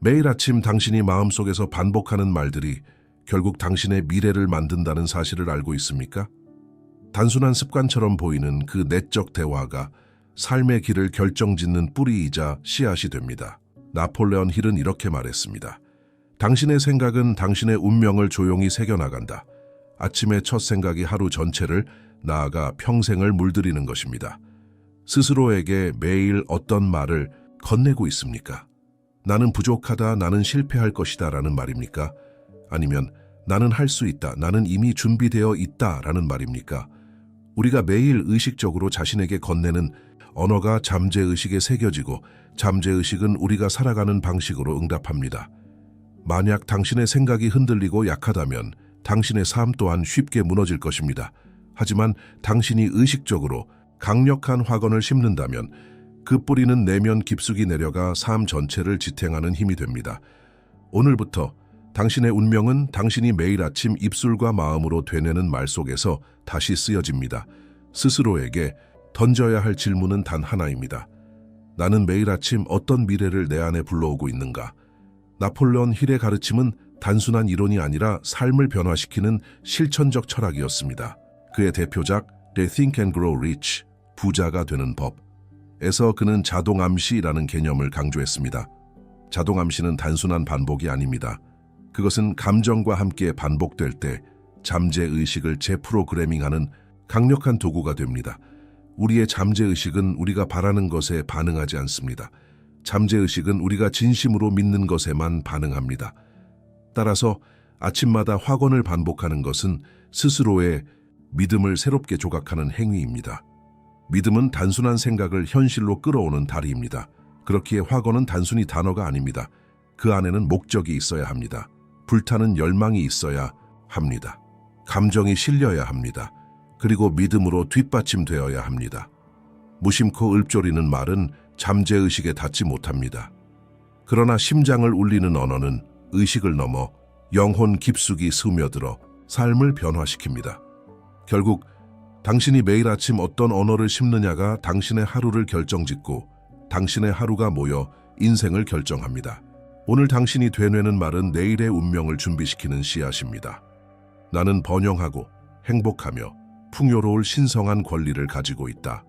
매일 아침 당신이 마음속에서 반복하는 말들이 결국 당신의 미래를 만든다는 사실을 알고 있습니까? 단순한 습관처럼 보이는 그 내적 대화가 삶의 길을 결정짓는 뿌리이자 씨앗이 됩니다. 나폴레온 힐은 이렇게 말했습니다. 당신의 생각은 당신의 운명을 조용히 새겨나간다. 아침의 첫 생각이 하루 전체를 나아가 평생을 물들이는 것입니다. 스스로에게 매일 어떤 말을 건네고 있습니까? 나는 부족하다, 나는 실패할 것이다 라는 말입니까? 아니면 나는 할 수 있다, 나는 이미 준비되어 있다 라는 말입니까? 우리가 매일 의식적으로 자신에게 건네는 언어가 잠재의식에 새겨지고 잠재의식은 우리가 살아가는 방식으로 응답합니다. 만약 당신의 생각이 흔들리고 약하다면 당신의 삶 또한 쉽게 무너질 것입니다. 하지만 당신이 의식적으로 강력한 화건을 심는다면 그 뿌리는 내면 깊숙이 내려가 삶 전체를 지탱하는 힘이 됩니다. 오늘부터 당신의 운명은 당신이 매일 아침 입술과 마음으로 되뇌는 말 속에서 다시 쓰여집니다. 스스로에게 던져야 할 질문은 단 하나입니다. 나는 매일 아침 어떤 미래를 내 안에 불러오고 있는가? 나폴레온 힐의 가르침은 단순한 이론이 아니라 삶을 변화시키는 실천적 철학이었습니다. 그의 대표작 They Think and Grow Rich, 부자가 되는 법에서 그는 자동암시라는 개념을 강조했습니다. 자동암시는 단순한 반복이 아닙니다. 그것은 감정과 함께 반복될 때 잠재의식을 재프로그래밍하는 강력한 도구가 됩니다. 우리의 잠재의식은 우리가 바라는 것에 반응하지 않습니다. 잠재의식은 우리가 진심으로 믿는 것에만 반응합니다. 따라서 아침마다 확언을 반복하는 것은 스스로의 믿음을 새롭게 조각하는 행위입니다. 믿음은 단순한 생각을 현실로 끌어오는 다리입니다. 그렇기에 확언은 단순히 단어가 아닙니다. 그 안에는 목적이 있어야 합니다. 불타는 열망이 있어야 합니다. 감정이 실려야 합니다. 그리고 믿음으로 뒷받침되어야 합니다. 무심코 읊조리는 말은 잠재의식에 닿지 못합니다. 그러나 심장을 울리는 언어는 의식을 넘어 영혼 깊숙이 스며들어 삶을 변화시킵니다. 결국 당신이 매일 아침 어떤 언어를 심느냐가 당신의 하루를 결정짓고 당신의 하루가 모여 인생을 결정합니다. 오늘 당신이 되뇌는 말은 내일의 운명을 준비시키는 씨앗입니다. 나는 번영하고 행복하며 풍요로울 신성한 권리를 가지고 있다.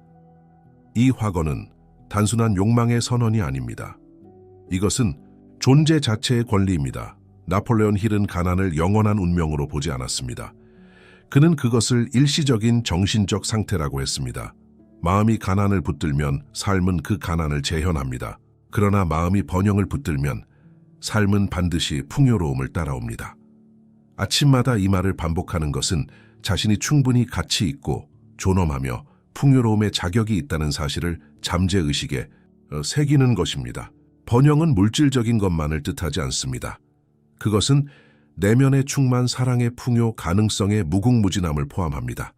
이 확언은 단순한 욕망의 선언이 아닙니다. 이것은 존재 자체의 권리입니다. 나폴레온 힐은 가난을 영원한 운명으로 보지 않았습니다. 그는 그것을 일시적인 정신적 상태라고 했습니다. 마음이 가난을 붙들면 삶은 그 가난을 재현합니다. 그러나 마음이 번영을 붙들면 삶은 반드시 풍요로움을 따라옵니다. 아침마다 이 말을 반복하는 것은 자신이 충분히 가치 있고 존엄하며 풍요로움의 자격이 있다는 사실을 잠재의식에 새기는 것입니다. 번영은 물질적인 것만을 뜻하지 않습니다. 그것은 내면에 충만 사랑의 풍요, 가능성의 무궁무진함을 포함합니다.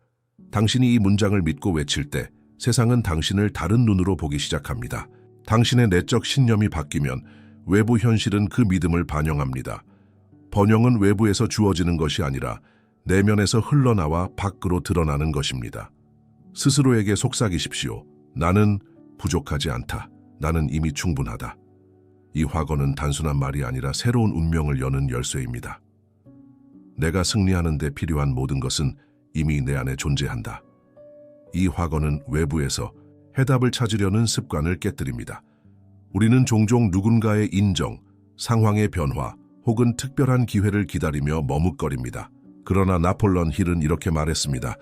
당신이 이 문장을 믿고 외칠 때 세상은 당신을 다른 눈으로 보기 시작합니다. 당신의 내적 신념이 바뀌면 외부 현실은 그 믿음을 반영합니다. 번영은 외부에서 주어지는 것이 아니라 내면에서 흘러나와 밖으로 드러나는 것입니다. 스스로에게 속삭이십시오. 나는 부족하지 않다. 나는 이미 충분하다. 이 확언은 단순한 말이 아니라 새로운 운명을 여는 열쇠입니다. 내가 승리하는 데 필요한 모든 것은 이미 내 안에 존재한다. 이 확언은 외부에서 해답을 찾으려는 습관을 깨뜨립니다. 우리는 종종 누군가의 인정, 상황의 변화 혹은 특별한 기회를 기다리며 머뭇거립니다. 그러나 나폴레온 힐은 이렇게 말했습니다.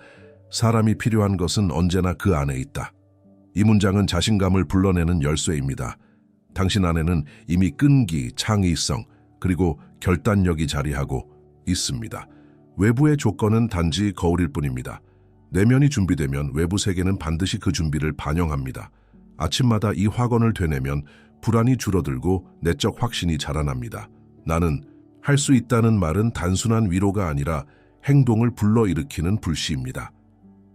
사람이 필요한 것은 언제나 그 안에 있다. 이 문장은 자신감을 불러내는 열쇠입니다. 당신 안에는 이미 끈기, 창의성, 그리고 결단력이 자리하고 있습니다. 외부의 조건은 단지 거울일 뿐입니다. 내면이 준비되면 외부 세계는 반드시 그 준비를 반영합니다. 아침마다 이 확언을 되뇌면 불안이 줄어들고 내적 확신이 자라납니다. 나는 할 수 있다는 말은 단순한 위로가 아니라 행동을 불러일으키는 불씨입니다.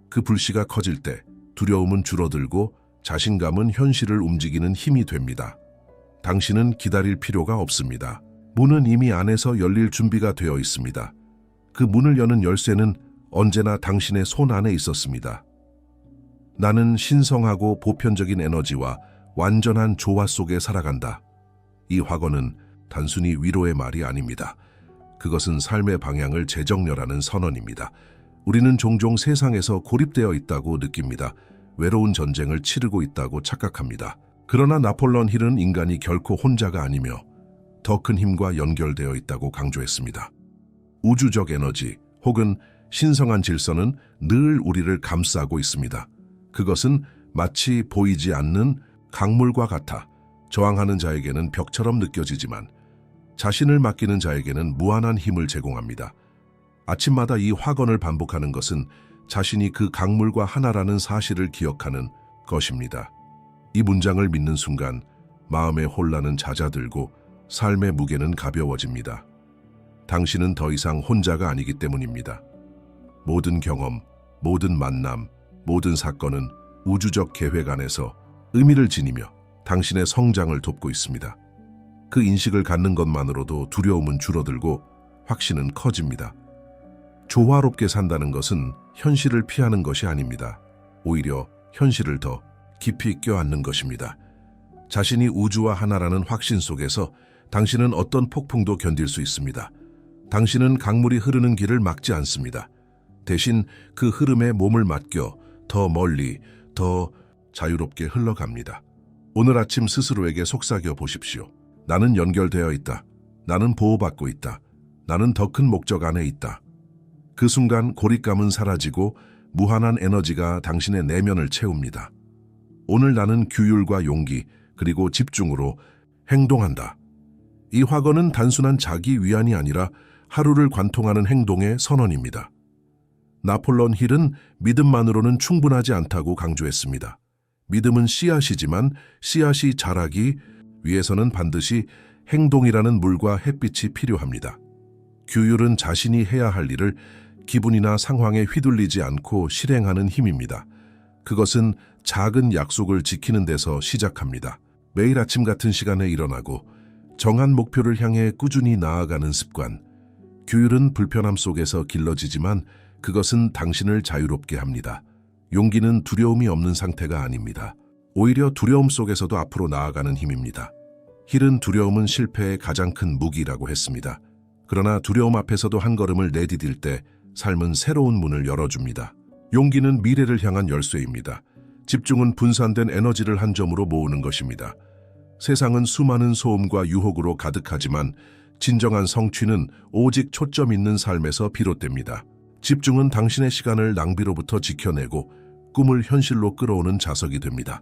그 불씨가 커질 때 두려움은 줄어들고 자신감은 현실을 움직이는 힘이 됩니다. 당신은 기다릴 필요가 없습니다. 문은 이미 안에서 열릴 준비가 되어 있습니다. 그 문을 여는 열쇠는 언제나 당신의 손 안에 있었습니다. 나는 신성하고 보편적인 에너지와 완전한 조화 속에 살아간다. 이 확언은 단순히 위로의 말이 아닙니다. 그것은 삶의 방향을 재정렬하는 선언입니다. 우리는 종종 세상에서 고립되어 있다고 느낍니다. 외로운 전쟁을 치르고 있다고 착각합니다. 그러나 나폴레옹 힐은 인간이 결코 혼자가 아니며 더 큰 힘과 연결되어 있다고 강조했습니다. 우주적 에너지 혹은 신성한 질서는 늘 우리를 감싸고 있습니다. 그것은 마치 보이지 않는 강물과 같아 저항하는 자에게는 벽처럼 느껴지지만 자신을 맡기는 자에게는 무한한 힘을 제공합니다. 아침마다 이 확언을 반복하는 것은 자신이 그 강물과 하나라는 사실을 기억하는 것입니다. 이 문장을 믿는 순간 마음의 혼란은 잦아들고 삶의 무게는 가벼워집니다. 당신은 더 이상 혼자가 아니기 때문입니다. 모든 경험, 모든 만남, 모든 사건은 우주적 계획 안에서 의미를 지니며 당신의 성장을 돕고 있습니다. 그 인식을 갖는 것만으로도 두려움은 줄어들고 확신은 커집니다. 조화롭게 산다는 것은 현실을 피하는 것이 아닙니다. 오히려 현실을 더 깊이 껴안는 것입니다. 자신이 우주와 하나라는 확신 속에서 당신은 어떤 폭풍도 견딜 수 있습니다. 당신은 강물이 흐르는 길을 막지 않습니다. 대신 그 흐름에 몸을 맡겨 더 멀리, 더 자유롭게 흘러갑니다. 오늘 아침 스스로에게 속삭여 보십시오. 나는 연결되어 있다. 나는 보호받고 있다. 나는 더 큰 목적 안에 있다. 그 순간 고립감은 사라지고 무한한 에너지가 당신의 내면을 채웁니다. 오늘 나는 규율과 용기 그리고 집중으로 행동한다. 이 확언은 단순한 자기 위안이 아니라 하루를 관통하는 행동의 선언입니다. 나폴레옹 힐은 믿음만으로는 충분하지 않다고 강조했습니다. 믿음은 씨앗이지만 씨앗이 자라기 위해서는 반드시 행동이라는 물과 햇빛이 필요합니다. 규율은 자신이 해야 할 일을 기분이나 상황에 휘둘리지 않고 실행하는 힘입니다. 그것은 작은 약속을 지키는 데서 시작합니다. 매일 아침 같은 시간에 일어나고 정한 목표를 향해 꾸준히 나아가는 습관. 규율은 불편함 속에서 길러지지만 그것은 당신을 자유롭게 합니다. 용기는 두려움이 없는 상태가 아닙니다. 오히려 두려움 속에서도 앞으로 나아가는 힘입니다. 힐은 두려움은 실패의 가장 큰 무기라고 했습니다. 그러나 두려움 앞에서도 한 걸음을 내디딜 때 삶은 새로운 문을 열어줍니다. 용기는 미래를 향한 열쇠입니다. 집중은 분산된 에너지를 한 점으로 모으는 것입니다. 세상은 수많은 소음과 유혹으로 가득하지만 진정한 성취는 오직 초점 있는 삶에서 비롯됩니다. 집중은 당신의 시간을 낭비로부터 지켜내고 꿈을 현실로 끌어오는 자석이 됩니다.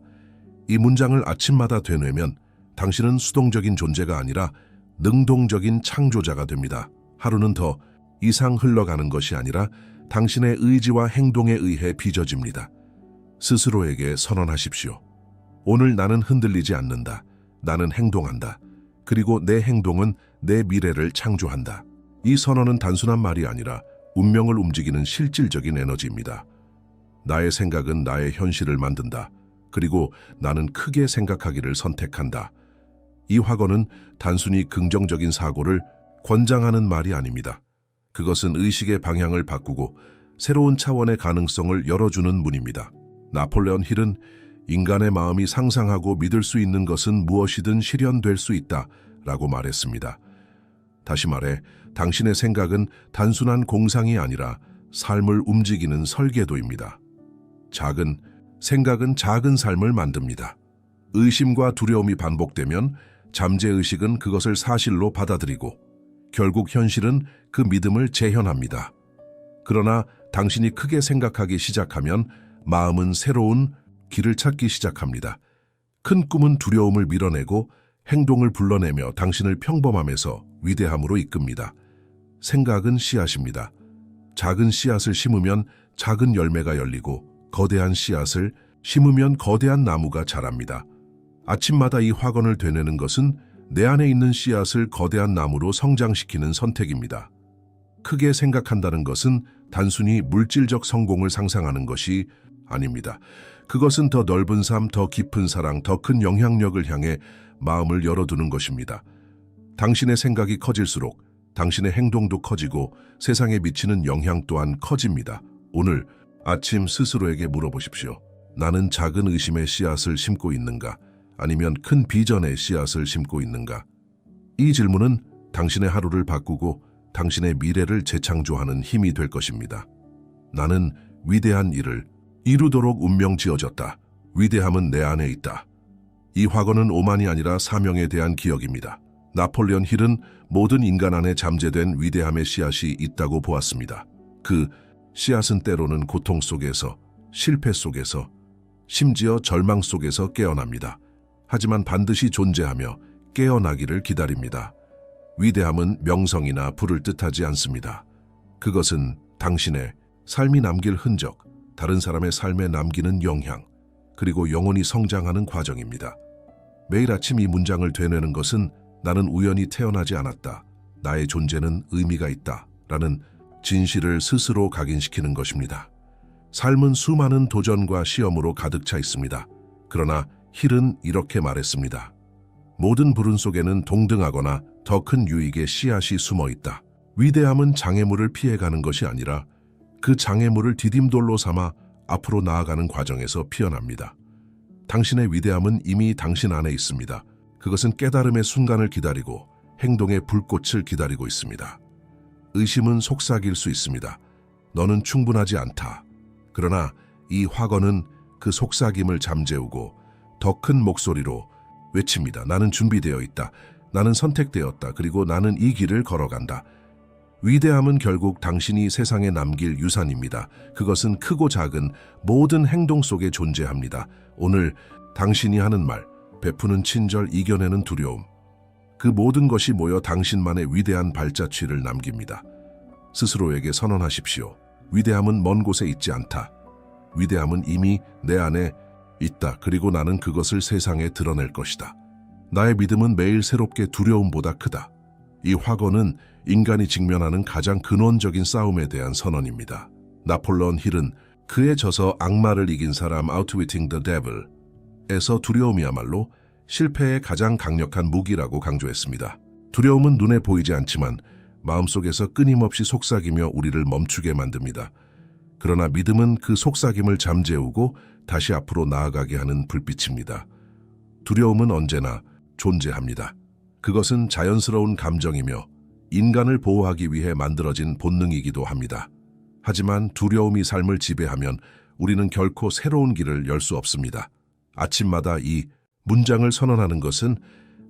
이 문장을 아침마다 되뇌면 당신은 수동적인 존재가 아니라 능동적인 창조자가 됩니다. 하루는 더 이상 흘러가는 것이 아니라 당신의 의지와 행동에 의해 빚어집니다. 스스로에게 선언하십시오. 오늘 나는 흔들리지 않는다. 나는 행동한다. 그리고 내 행동은 내 미래를 창조한다. 이 선언은 단순한 말이 아니라 운명을 움직이는 실질적인 에너지입니다. 나의 생각은 나의 현실을 만든다. 그리고 나는 크게 생각하기를 선택한다. 이 확언은 단순히 긍정적인 사고를 권장하는 말이 아닙니다. 그것은 의식의 방향을 바꾸고 새로운 차원의 가능성을 열어주는 문입니다. 나폴레옹 힐은 인간의 마음이 상상하고 믿을 수 있는 것은 무엇이든 실현될 수 있다 라고 말했습니다. 다시 말해 당신의 생각은 단순한 공상이 아니라 삶을 움직이는 설계도입니다. 작은 생각은 작은 삶을 만듭니다. 의심과 두려움이 반복되면 잠재의식은 그것을 사실로 받아들이고 결국 현실은 그 믿음을 재현합니다. 그러나 당신이 크게 생각하기 시작하면 마음은 새로운 길을 찾기 시작합니다. 큰 꿈은 두려움을 밀어내고 행동을 불러내며 당신을 평범함에서 위대함으로 이끕니다. 생각은 씨앗입니다. 작은 씨앗을 심으면 작은 열매가 열리고 거대한 씨앗을 심으면 거대한 나무가 자랍니다. 아침마다 이 확언을 되뇌는 것은 내 안에 있는 씨앗을 거대한 나무로 성장시키는 선택입니다. 크게 생각한다는 것은 단순히 물질적 성공을 상상하는 것이 아닙니다. 그것은 더 넓은 삶, 더 깊은 사랑, 더 큰 영향력을 향해 마음을 열어두는 것입니다. 당신의 생각이 커질수록 당신의 행동도 커지고 세상에 미치는 영향 또한 커집니다. 오늘 아침 스스로에게 물어보십시오. 나는 작은 의심의 씨앗을 심고 있는가? 아니면 큰 비전의 씨앗을 심고 있는가? 이 질문은 당신의 하루를 바꾸고 당신의 미래를 재창조하는 힘이 될 것입니다. 나는 위대한 일을 이루도록 운명 지어졌다. 위대함은 내 안에 있다. 이 화건은 오만이 아니라 사명에 대한 기억입니다. 나폴레온 힐은 모든 인간 안에 잠재된 위대함의 씨앗이 있다고 보았습니다. 그 씨앗은 때로는 고통 속에서, 실패 속에서, 심지어 절망 속에서 깨어납니다. 하지만 반드시 존재하며 깨어나기를 기다립니다. 위대함은 명성이나 부를 뜻하지 않습니다. 그것은 당신의 삶이 남길 흔적, 다른 사람의 삶에 남기는 영향, 그리고 영혼이 성장하는 과정입니다. 매일 아침 이 문장을 되뇌는 것은 나는 우연히 태어나지 않았다. 나의 존재는 의미가 있다. 라는 진실을 스스로 각인시키는 것입니다. 삶은 수많은 도전과 시험으로 가득 차 있습니다. 그러나 힐은 이렇게 말했습니다. 모든 불운 속에는 동등하거나 더 큰 유익의 씨앗이 숨어 있다. 위대함은 장애물을 피해가는 것이 아니라 그 장애물을 디딤돌로 삼아 앞으로 나아가는 과정에서 피어납니다. 당신의 위대함은 이미 당신 안에 있습니다. 그것은 깨달음의 순간을 기다리고 행동의 불꽃을 기다리고 있습니다. 의심은 속삭일 수 있습니다. 너는 충분하지 않다. 그러나 이 화건은 그 속삭임을 잠재우고 더 큰 목소리로 외칩니다. 나는 준비되어 있다. 나는 선택되었다. 그리고 나는 이 길을 걸어간다. 위대함은 결국 당신이 세상에 남길 유산입니다. 그것은 크고 작은 모든 행동 속에 존재합니다. 오늘 당신이 하는 말, 베푸는 친절, 이겨내는 두려움. 그 모든 것이 모여 당신만의 위대한 발자취를 남깁니다. 스스로에게 선언하십시오. 위대함은 먼 곳에 있지 않다. 위대함은 이미 내 안에 있다. 그리고 나는 그것을 세상에 드러낼 것이다. 나의 믿음은 매일 새롭게 두려움보다 크다. 이 화건은 인간이 직면하는 가장 근원적인 싸움에 대한 선언입니다. 나폴레온 힐은 그에 져서 악마를 이긴 사람 Outwitting the Devil 에서 두려움이야말로 실패의 가장 강력한 무기라고 강조했습니다. 두려움은 눈에 보이지 않지만 마음속에서 끊임없이 속삭이며 우리를 멈추게 만듭니다. 그러나 믿음은 그 속삭임을 잠재우고 다시 앞으로 나아가게 하는 불빛입니다. 두려움은 언제나 존재합니다. 그것은 자연스러운 감정이며 인간을 보호하기 위해 만들어진 본능이기도 합니다. 하지만 두려움이 삶을 지배하면 우리는 결코 새로운 길을 열 수 없습니다. 아침마다 이 문장을 선언하는 것은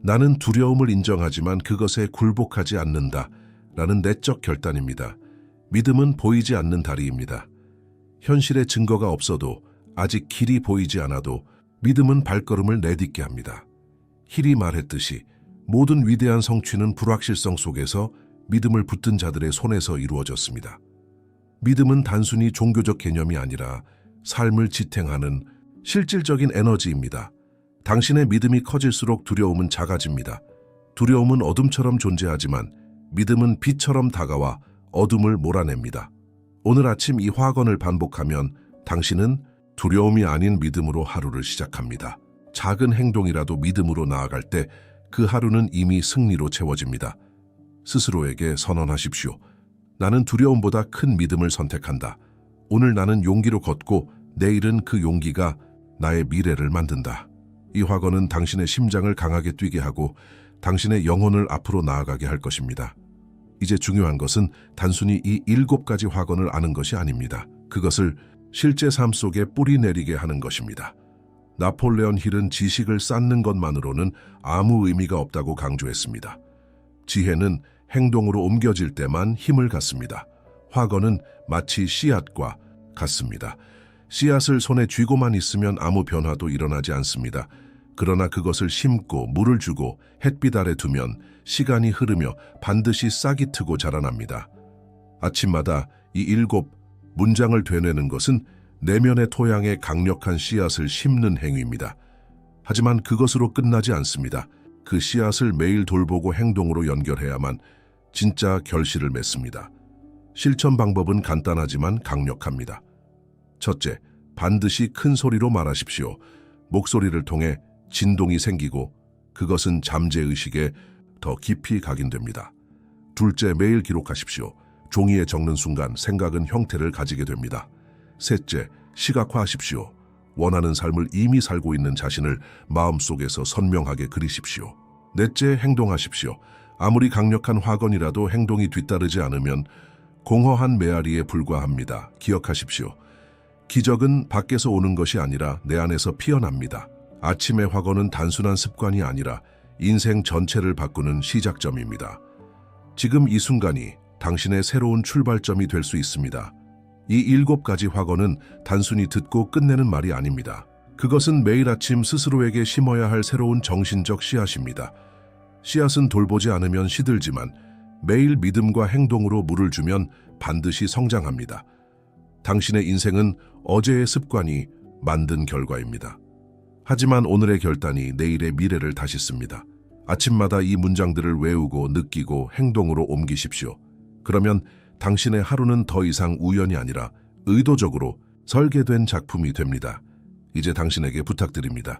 나는 두려움을 인정하지만 그것에 굴복하지 않는다 라는 내적 결단입니다. 믿음은 보이지 않는 다리입니다. 현실의 증거가 없어도 아직 길이 보이지 않아도 믿음은 발걸음을 내딛게 합니다. 힐이 말했듯이 모든 위대한 성취는 불확실성 속에서 믿음을 붙든 자들의 손에서 이루어졌습니다. 믿음은 단순히 종교적 개념이 아니라 삶을 지탱하는 실질적인 에너지입니다. 당신의 믿음이 커질수록 두려움은 작아집니다. 두려움은 어둠처럼 존재하지만 믿음은 빛처럼 다가와 어둠을 몰아냅니다. 오늘 아침 이 화건을 반복하면 당신은 두려움이 아닌 믿음으로 하루를 시작합니다. 작은 행동이라도 믿음으로 나아갈 때 그 하루는 이미 승리로 채워집니다. 스스로에게 선언하십시오. 나는 두려움보다 큰 믿음을 선택한다. 오늘 나는 용기로 걷고 내일은 그 용기가 나의 미래를 만든다. 이 화건은 당신의 심장을 강하게 뛰게 하고 당신의 영혼을 앞으로 나아가게 할 것입니다. 이제 중요한 것은 단순히 이 7가지 화건을 아는 것이 아닙니다. 그것을 실제 삶 속에 뿌리 내리게 하는 것입니다. 나폴레온 힐은 지식을 쌓는 것만으로는 아무 의미가 없다고 강조했습니다. 지혜는 행동으로 옮겨질 때만 힘을 갖습니다. 화건은 마치 씨앗과 같습니다. 씨앗을 손에 쥐고만 있으면 아무 변화도 일어나지 않습니다. 그러나 그것을 심고 물을 주고 햇빛 아래 두면 시간이 흐르며 반드시 싹이 트고 자라납니다. 아침마다 이 7 문장을 되뇌는 것은 내면의 토양에 강력한 씨앗을 심는 행위입니다. 하지만 그것으로 끝나지 않습니다. 그 씨앗을 매일 돌보고 행동으로 연결해야만 진짜 결실을 맺습니다. 실천 방법은 간단하지만 강력합니다. 첫째, 반드시 큰 소리로 말하십시오. 목소리를 통해 진동이 생기고 그것은 잠재의식에 더 깊이 각인됩니다. 둘째, 매일 기록하십시오. 종이에 적는 순간 생각은 형태를 가지게 됩니다. 셋째, 시각화하십시오. 원하는 삶을 이미 살고 있는 자신을 마음속에서 선명하게 그리십시오. 넷째, 행동하십시오. 아무리 강력한 화건이라도 행동이 뒤따르지 않으면 공허한 메아리에 불과합니다. 기억하십시오. 기적은 밖에서 오는 것이 아니라 내 안에서 피어납니다. 아침의 화건은 단순한 습관이 아니라 인생 전체를 바꾸는 시작점입니다. 지금 이 순간이 당신의 새로운 출발점이 될 수 있습니다. 이 7가지 화건은 단순히 듣고 끝내는 말이 아닙니다. 그것은 매일 아침 스스로에게 심어야 할 새로운 정신적 씨앗입니다. 씨앗은 돌보지 않으면 시들지만 매일 믿음과 행동으로 물을 주면 반드시 성장합니다. 당신의 인생은 어제의 습관이 만든 결과입니다. 하지만 오늘의 결단이 내일의 미래를 다시 씁니다. 아침마다 이 문장들을 외우고 느끼고 행동으로 옮기십시오. 그러면 당신의 하루는 더 이상 우연이 아니라 의도적으로 설계된 작품이 됩니다. 이제 당신에게 부탁드립니다.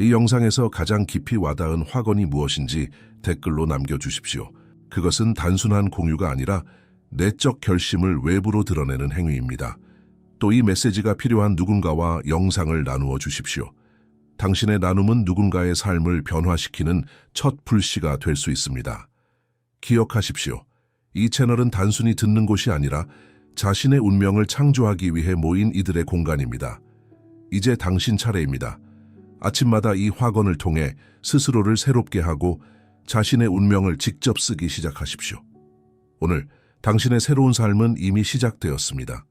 이 영상에서 가장 깊이 와닿은 화건이 무엇인지 댓글로 남겨주십시오. 그것은 단순한 공유가 아니라 내적 결심을 외부로 드러내는 행위입니다. 또 이 메시지가 필요한 누군가와 영상을 나누어 주십시오. 당신의 나눔은 누군가의 삶을 변화시키는 첫 불씨가 될 수 있습니다. 기억하십시오. 이 채널은 단순히 듣는 곳이 아니라 자신의 운명을 창조하기 위해 모인 이들의 공간입니다. 이제 당신 차례입니다. 아침마다 이 화건을 통해 스스로를 새롭게 하고 자신의 운명을 직접 쓰기 시작하십시오. 오늘 당신의 새로운 삶은 이미 시작되었습니다.